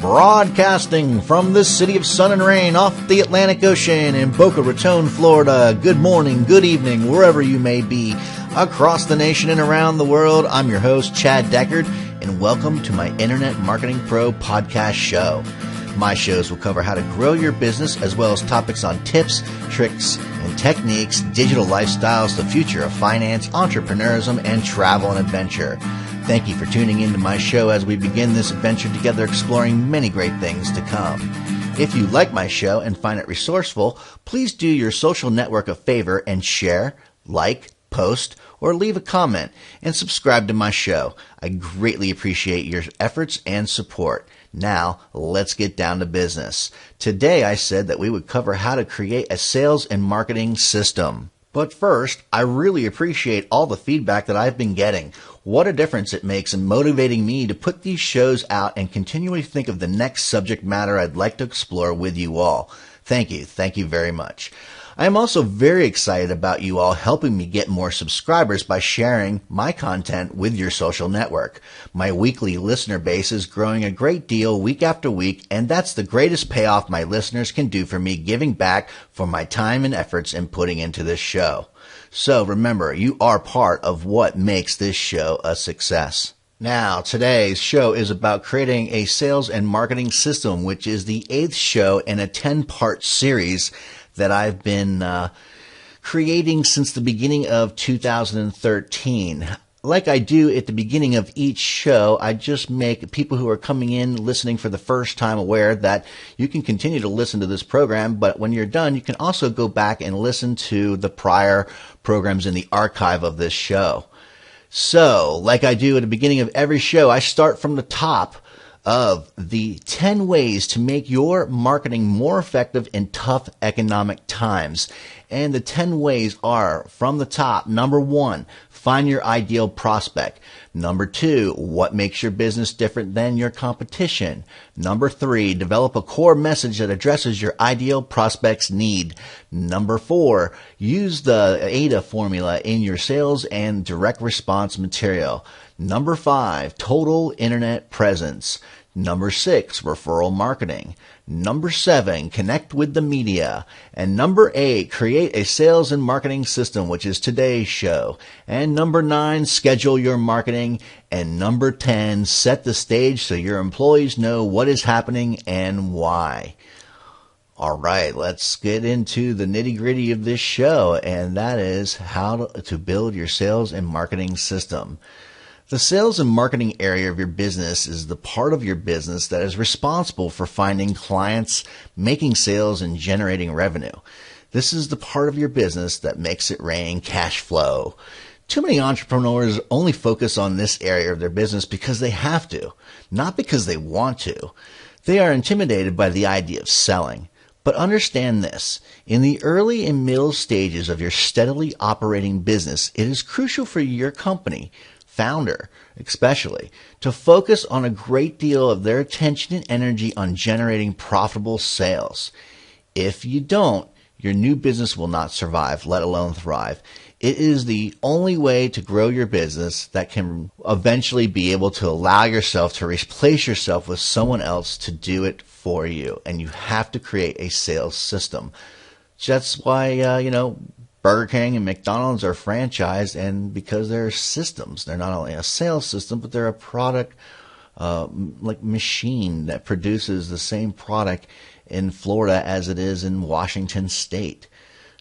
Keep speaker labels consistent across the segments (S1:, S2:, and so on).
S1: Broadcasting from the city of sun and rain off the Atlantic Ocean in Boca Raton, Florida. Good morning, good evening, wherever you may be across the nation and around the world. I'm your host, Chad Deckard, and welcome to my Internet Marketing Pro podcast show. My shows will cover how to grow your business as well as topics on tips, tricks, and techniques, digital lifestyles, the future of finance, entrepreneurism, and travel and adventure. Thank you for tuning into my show as we begin this adventure together, exploring many great things to come. If you like my show and find it resourceful, please do your social network a favor and share, like, post, or leave a comment, and subscribe to my show. I greatly appreciate your efforts and support. Now, let's get down to business. Today, I said that we would cover how to create a sales and marketing system. But first, I really appreciate all the feedback that I've been getting. What a difference it makes in motivating me to put these shows out and continually think of the next subject matter I'd like to explore with you all. Thank you. Thank you very much. I am also very excited about you all helping me get more subscribers by sharing my content with your social network. My weekly listener base is growing a great deal week after week, and that's the greatest payoff my listeners can do for me, giving back for my time and efforts in putting into this show. So remember, you are part of what makes this show a success. Now, today's show is about creating a sales and marketing system, which is the 8th show in a 10-part series that I've been creating since the beginning of 2013. Like I do at the beginning of each show, I just make people who are coming in listening for the first time aware that you can continue to listen to this program, but when you're done, you can also go back and listen to the prior programs in the archive of this show. So, like I do at the beginning of every show, I start from the top of the 10 ways to make your marketing more effective in tough economic times. And the 10 ways are, from the top, number 1, find your ideal prospect. Number 2, what makes your business different than your competition. Number 3, develop a core message that addresses your ideal prospect's need. Number 4, use the AIDA formula in your sales and direct response material. Number 5, total internet presence. Number 6, referral marketing. Number 7, connect with the media. And number 8, create a sales and marketing system, which is today's show. And number 9, schedule your marketing. And number 10, set the stage so your employees know what is happening and why. All right, let's get into the nitty-gritty of this show, and that is how to build your sales and marketing system. The sales and marketing area of your business is the part of your business that is responsible for finding clients, making sales, and generating revenue. This is the part of your business that makes it rain cash flow. Too many entrepreneurs only focus on this area of their business because they have to, not because they want to. They are intimidated by the idea of selling. But understand this, in the early and middle stages of your steadily operating business, it is crucial for your company, founder especially, to focus on a great deal of their attention and energy on generating profitable sales. If you don't, your new business will not survive, let alone thrive. It is the only way to grow your business that can eventually be able to allow yourself to replace yourself with someone else to do it for you. And you have to create a sales system. That's why, Burger King and McDonald's are franchised, and because they're systems. They're not only a sales system, but they're a product machine that produces the same product in Florida as it is in Washington State.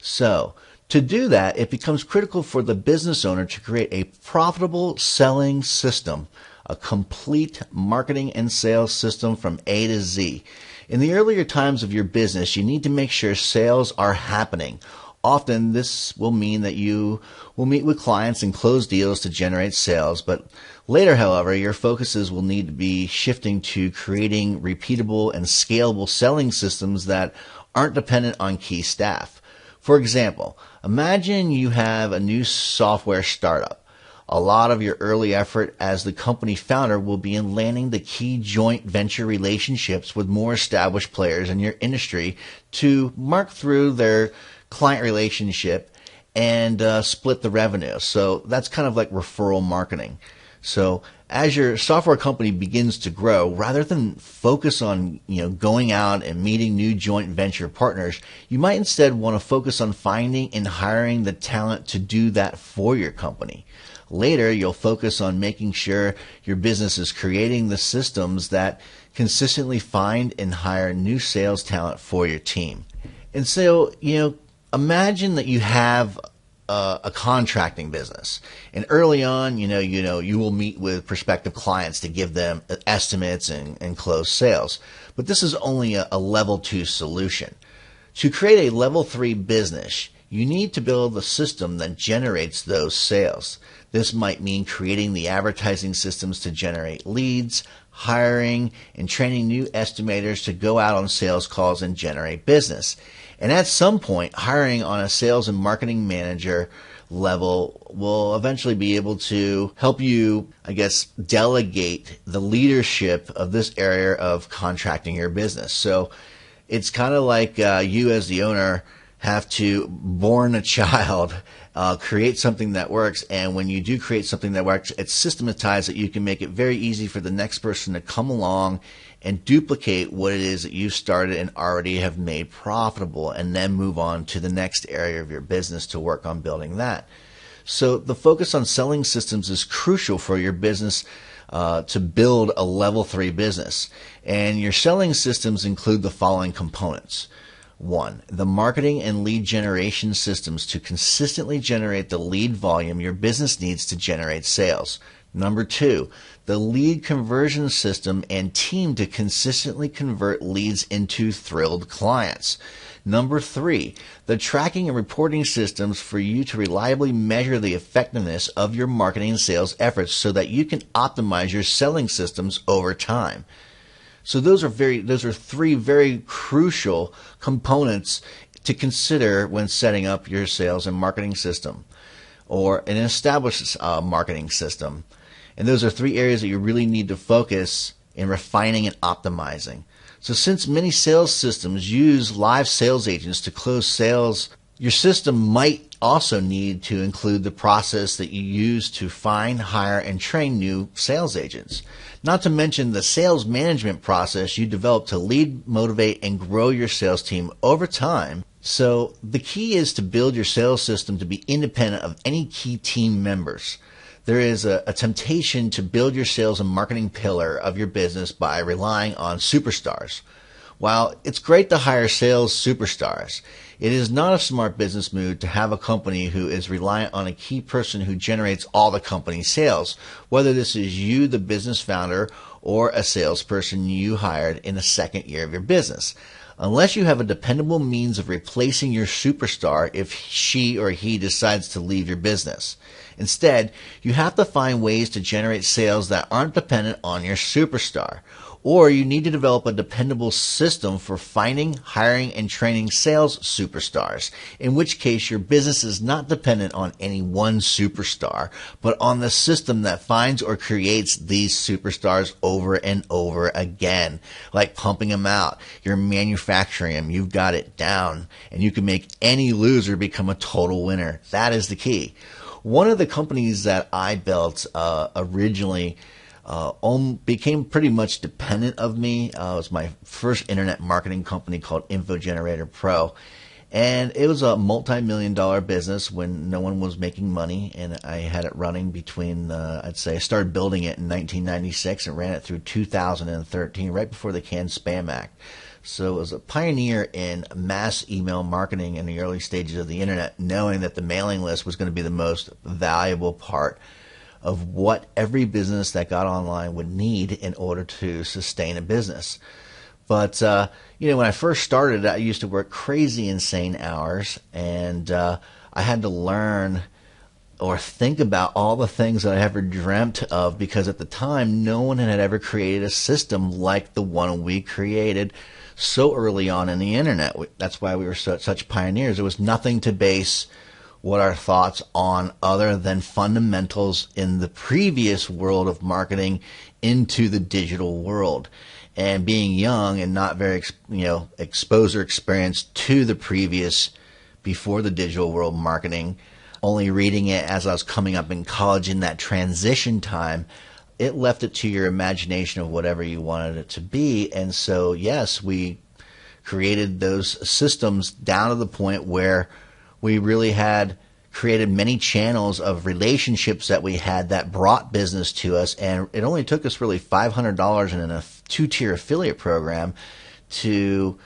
S1: So, to do that, it becomes critical for the business owner to create a profitable selling system, a complete marketing and sales system from A to Z. In the earlier times of your business, you need to make sure sales are happening. Often this will mean that you will meet with clients and close deals to generate sales, but later, however, your focuses will need to be shifting to creating repeatable and scalable selling systems that aren't dependent on key staff. For example, imagine you have a new software startup. A lot of your early effort as the company founder will be in landing the key joint venture relationships with more established players in your industry to mark through their client relationship and split the revenue. So that's kind of like referral marketing. So as your software company begins to grow, rather than focus on, going out and meeting new joint venture partners, you might instead want to focus on finding and hiring the talent to do that for your company. Later, you'll focus on making sure your business is creating the systems that consistently find and hire new sales talent for your team. And so, imagine that you have a contracting business, and early on, you will meet with prospective clients to give them estimates and close sales. But this is only a level 2 solution. To create a level 3 business, you need to build a system that generates those sales. This might mean creating the advertising systems to generate leads, hiring and training new estimators to go out on sales calls and generate business. And at some point, hiring on a sales and marketing manager level will eventually be able to help you, delegate the leadership of this area of contracting your business. So it's kind of like you as the owner have to born a child, create something that works, and when you do create something that works, it's systematized that you can make it very easy for the next person to come along and duplicate what it is that you started and already have made profitable, and then move on to the next area of your business to work on building that. So the focus on selling systems is crucial for your business to build a level 3 business. And your selling systems include the following components. 1. The marketing and lead generation systems to consistently generate the lead volume your business needs to generate sales. Number 2, the lead conversion system and team to consistently convert leads into thrilled clients. Number 3, the tracking and reporting systems for you to reliably measure the effectiveness of your marketing and sales efforts so that you can optimize your selling systems over time. So those are 3 very crucial components to consider when setting up your sales and marketing system or an established marketing system. And those are 3 areas that you really need to focus in refining and optimizing. So since many sales systems use live sales agents to close sales, your system might also need to include the process that you use to find, hire, and train new sales agents. Not to mention the sales management process you develop to lead, motivate, and grow your sales team over time. So the key is to build your sales system to be independent of any key team members. There is a temptation to build your sales and marketing pillar of your business by relying on superstars. While it's great to hire sales superstars, it is not a smart business move to have a company who is reliant on a key person who generates all the company's sales, whether this is you, the business founder, or a salesperson you hired in the second year of your business. Unless you have a dependable means of replacing your superstar if she or he decides to leave your business. Instead, you have to find ways to generate sales that aren't dependent on your superstar. Or you need to develop a dependable system for finding, hiring, and training sales superstars, in which case your business is not dependent on any one superstar, but on the system that finds or creates these superstars over and over again. Like pumping them out, you're manufacturing them, you've got it down, and you can make any loser become a total winner. That is the key. One of the companies that I built originally became pretty much dependent of me. It was my first internet marketing company called Info Generator Pro. And it was a multi-million-dollar business when no one was making money. And I had it running between, I started building it in 1996 and ran it through 2013, right before the Canned Spam Act. So it was a pioneer in mass email marketing in the early stages of the internet, knowing that the mailing list was going to be the most valuable part of what every business that got online would need in order to sustain a business. But, when I first started, I used to work crazy insane hours, and I had to learn or think about all the things that I ever dreamt of, because at the time, no one had ever created a system like the one we created so early on in the internet. That's why we were such pioneers. There was nothing to base what our thoughts on other than fundamentals in the previous world of marketing into the digital world. And being young and not very exposed or experienced to the previous, before the digital world marketing, only reading it as I was coming up in college in that transition time, it left it to your imagination of whatever you wanted it to be. And so, yes, we created those systems down to the point where we really had created many channels of relationships that we had that brought business to us. And it only took us really $500 in a 2-tier affiliate program to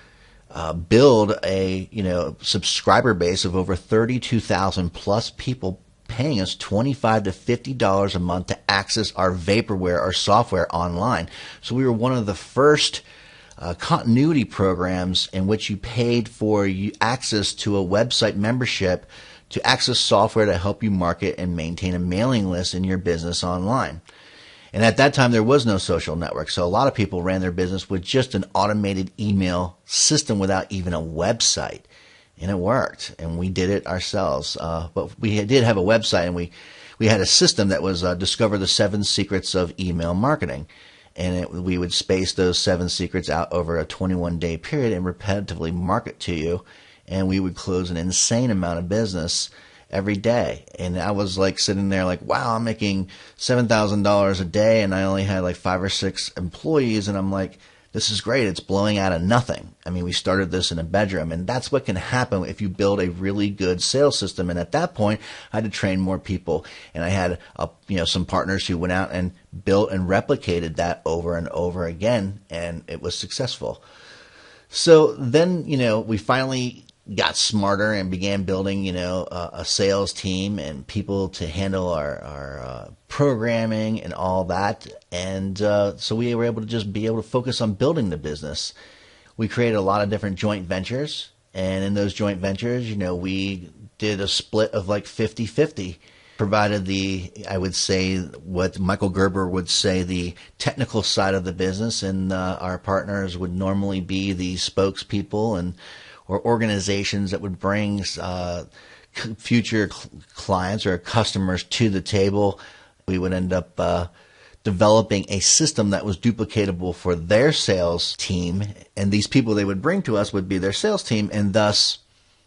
S1: build a subscriber base of over 32,000 plus people paying us $25 to $50 a month to access our vaporware, our software online. So we were one of the first continuity programs in which you paid for access to a website membership to access software to help you market and maintain a mailing list in your business online. And at that time, there was no social network. So a lot of people ran their business with just an automated email system without even a website. And it worked. And we did it ourselves. But we did have a website, and we had a system that was Discover the 7 Secrets of Email Marketing. And we would space those 7 secrets out over a 21-day period and repetitively market to you. And we would close an insane amount of business every day. And I was like sitting there like, wow, I'm making $7,000 a day, and I only had like 5 or 6 employees. And I'm like, this is great. It's blowing out of nothing. I mean, we started this in a bedroom, and that's what can happen if you build a really good sales system. And at that point, I had to train more people, and I had some partners who went out and built and replicated that over and over again, and it was successful. So then, we finally got smarter and began building, a sales team and people to handle our programming and all that. And so we were able to just be able to focus on building the business. We created a lot of different joint ventures. And in those joint ventures, we did a split of like 50-50. Provided I would say what Michael Gerber would say, the technical side of the business, and our partners would normally be the spokespeople or organizations that would bring future clients or customers to the table. We would end up developing a system that was duplicatable for their sales team, and these people they would bring to us would be their sales team, and thus,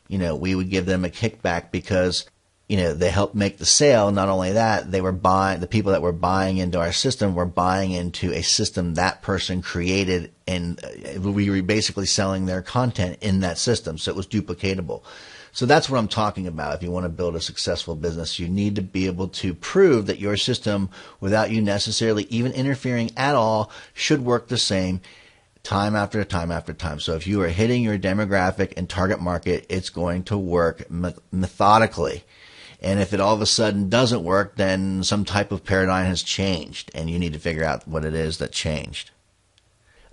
S1: we would give them a kickback because they helped make the sale. Not only that, the people that were buying into our system were buying into a system that person created, and we were basically selling their content in that system. So it was duplicatable. So that's what I'm talking about. If you want to build a successful business, you need to be able to prove that your system, without you necessarily even interfering at all, should work the same time after time after time. So if you are hitting your demographic and target market, it's going to work methodically. And if it all of a sudden doesn't work, then some type of paradigm has changed, and you need to figure out what it is that changed.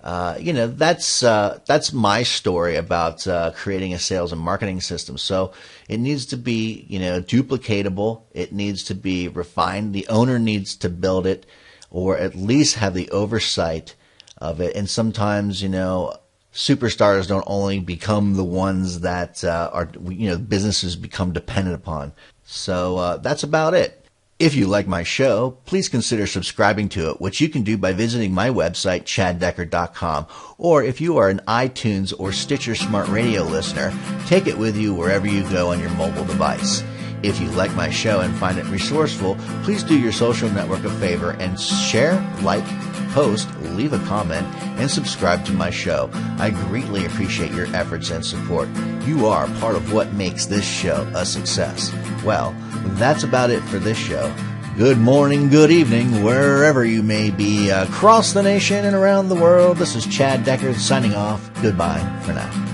S1: That's my story about creating a sales and marketing system. So it needs to be, duplicatable. It needs to be refined. The owner needs to build it, or at least have the oversight of it. And sometimes, superstars don't only become the ones that businesses become dependent upon. So that's about it. If you like my show, please consider subscribing to it, which you can do by visiting my website, chaddeckard.com. Or if you are an iTunes or Stitcher Smart Radio listener, take it with you wherever you go on your mobile device. If you like my show and find it resourceful, please do your social network a favor and share, like, post, leave a comment, and subscribe to my show. I greatly appreciate your efforts and support. You are part of what makes this show a success. Well, that's about it for this show. Good morning, good evening, wherever you may be across the nation and around the world. This is Chad Deckard signing off. Goodbye for now.